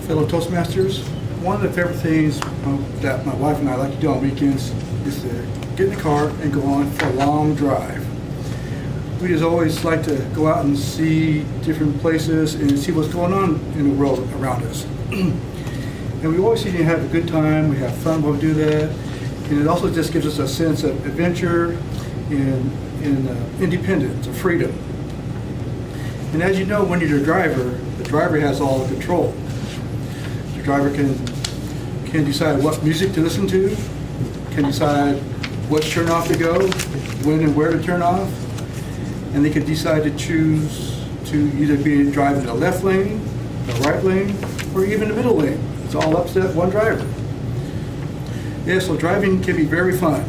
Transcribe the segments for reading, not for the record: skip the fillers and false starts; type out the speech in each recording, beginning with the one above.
fellow Toastmasters. One of the favorite things that my wife and I like to do on weekends is to get in the car and go on for a long drive. We just always like to go out and see different places and see what's going on in the world around us. And we always seem to have a good time, we have fun while we do that, and it also just gives us a sense of adventure and independence, of freedom. And as you know, when you're a driver, the driver has all the control. The driver can decide what music to listen to, can decide what turn off to go, when and where to turn off, and they can decide to choose to either be driving the left lane, the right lane, or even the middle lane. It's all up to that one driver. Yeah, so driving can be very fun.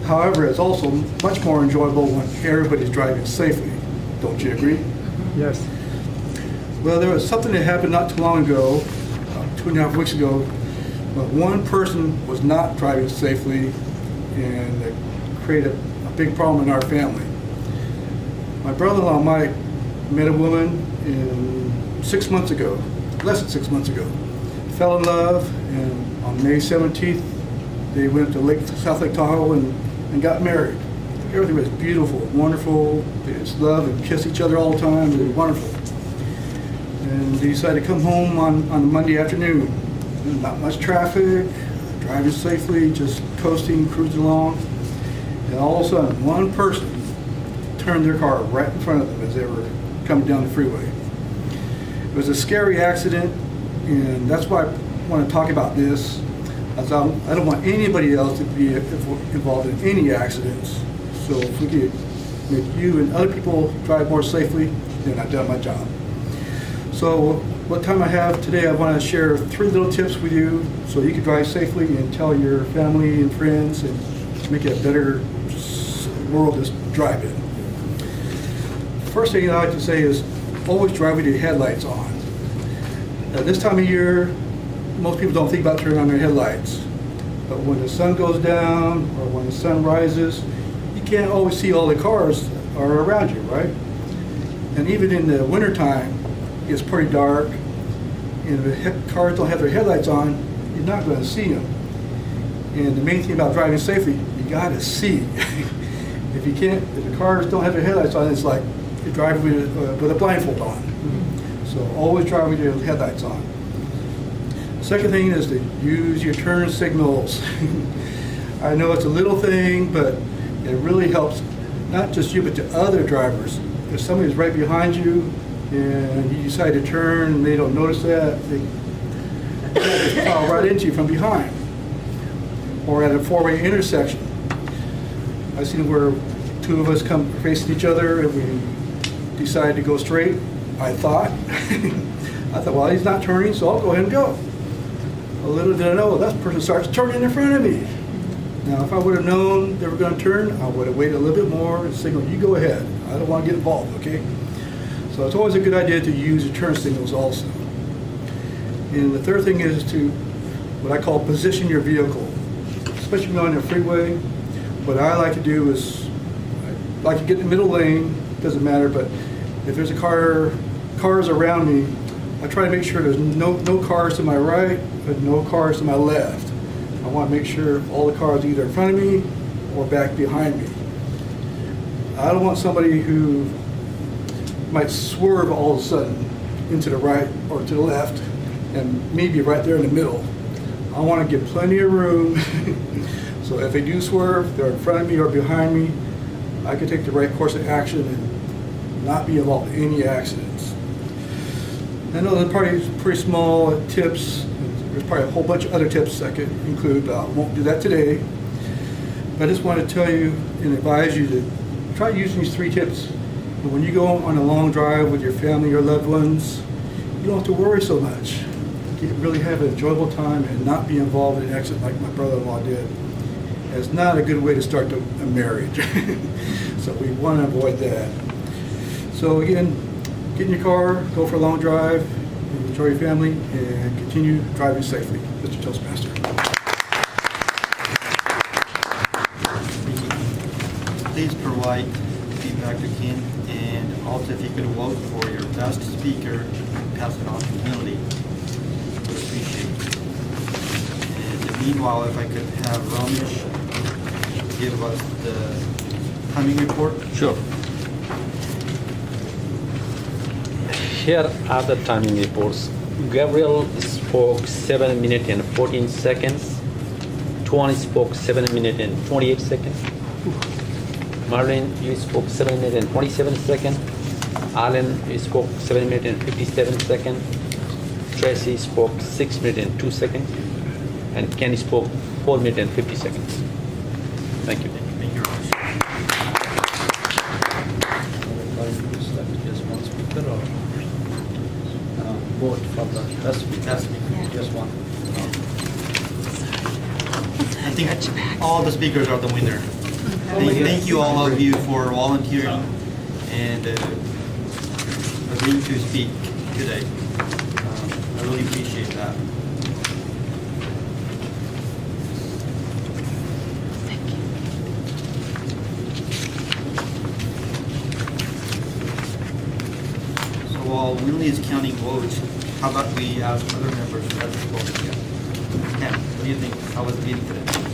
However, it's also much more enjoyable when everybody's driving safely. Don't you agree? Yes. Well, there was something that happened not too long ago, 2.5 weeks ago, but one person was not driving safely, and it created a big problem in our family. My brother-in-law, Mike, met a woman 6 months ago, less than 6 months ago, fell in love, and on May 17th, they went to South Lake Tahoe and got married. Everything was beautiful, wonderful. They just love and kiss each other all the time. It was wonderful. And they decided to come home on a Monday afternoon. Not much traffic, driving safely, just coasting, cruising along. And all of a sudden, one person turned their car right in front of them as they were coming down the freeway. It was a scary accident, and that's why I want to talk about this. As I don't want anybody else to be involved in any accidents. So if we could make you and other people drive more safely, then I've done my job. So what time I have today, I want to share 3 little tips with you so you can drive safely and tell your family and friends and make it a better world to drive in. First thing I like to say is always drive with your headlights on. Now, this time of year, most people don't think about turning on their headlights. But when the sun goes down or when the sun rises, you can't always see all the cars are around you, right? And even in the wintertime, it's pretty dark, and if the cars don't have their headlights on, you're not going to see them. And the main thing about driving safely, you got to see. If the cars don't have their headlights on, it's like you're driving with a blindfold on. So always drive with your headlights on. Second thing is to use your turn signals. I know it's a little thing, but it really helps not just you, but to other drivers. If somebody's right behind you and you decide to turn and they don't notice that, they just plow right into you from behind. Or at a 4-way intersection. I've seen where 2 of us come facing each other and we decide to go straight. I thought, well, he's not turning, so I'll go ahead and go. A little did I know, that person starts turning in front of me. Now, if I would have known they were going to turn, I would have waited a little bit more and signaled, you go ahead. I don't want to get involved, okay? So it's always a good idea to use your turn signals also. And the third thing is to, what I call position your vehicle. Especially when you're on the freeway, what I like to do is, I like to get in the middle lane, doesn't matter, but if there's cars around me, I try to make sure there's no cars to my right, but no cars to my left. I want to make sure all the cars are either in front of me or back behind me. I don't want somebody who might swerve all of a sudden into the right or to the left and maybe right there in the middle. I want to give plenty of room so if they do swerve, they're in front of me or behind me, I can take the right course of action and not be involved in any accidents. I know they're probably pretty small tips. There's probably a whole bunch of other tips I could include, but I won't do that today. But I just want to tell you and advise you to try using these 3 tips. And when you go on a long drive with your family or loved ones, you don't have to worry so much. You can really have an enjoyable time and not be involved in an accident like my brother-in-law did. It's not a good way to start a marriage. So we want to avoid that. So again, get in your car, go for a long drive, enjoy your family, and continue driving safely. Mr. Toastmaster. Please provide feedback to Ken, and also if you could vote for your best speaker, pass it on to Melody. appreciate. And meanwhile, if I could have Ramesh give us the timing report. Sure. Here are the timing reports. Gabriel spoke 7 minutes and 14 seconds. Tuan spoke 7 minutes and 28 seconds. Marlene, you spoke 7 minutes and 27 seconds. Alan, you spoke 7 minutes and 57 seconds. Tracy spoke 6 minutes and 2 seconds. And Kenny spoke 4 minutes and 50 seconds. Thank you. Thank you, Ramesh. Just one speaker or vote for the best speaker? Best speaker. Just one. I think all the speakers are the winner. Thank you all of you for volunteering and agreeing to speak today. I really appreciate that. So while Winley is counting votes, how about we ask other members to participate? Ken, what do you think? How was the meeting today?